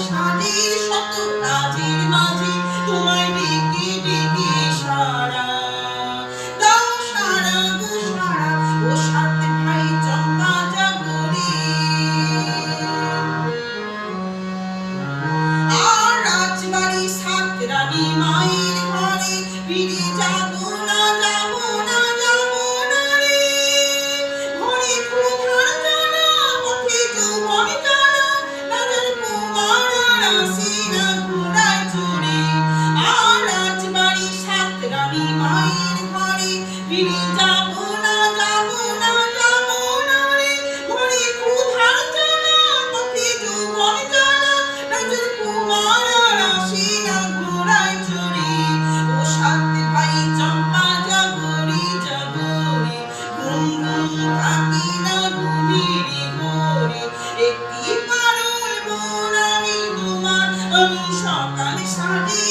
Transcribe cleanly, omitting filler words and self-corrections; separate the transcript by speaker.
Speaker 1: সাজে শত কাজের মাঝে তোমায় ডেকে ডেকে সারা দাও সারা গো সারা ও সাত ভাই চম্পা জাগরে আর রাজবাড়ি সাত রানী মায়ের ঘরে ফিরে যাবো না যাবো না যাবো না রে ঘরে ক্ষুধার জ্বালা পথে যৌবন জ্বালা রাজার কুমার আসে না ঘোড়ায় চড়ে আর রাজবাড়ি সাত রানী মায়ের ঘরে ফিরে যাবো না যাবো না যাবো না রে ঘরে ক্ষুধার জ্বালা পথে যৌবন জ্বালা রাজার কুমার আসে না ঘোড়ায় চড়ে ও সাত ভাই চম্পা জাগরে জাগরে ঘুম ঘুম থাকি না ঘুমিরে ঘরে একটি পারুল বোন আমি তোমার আমি সকাল সাজে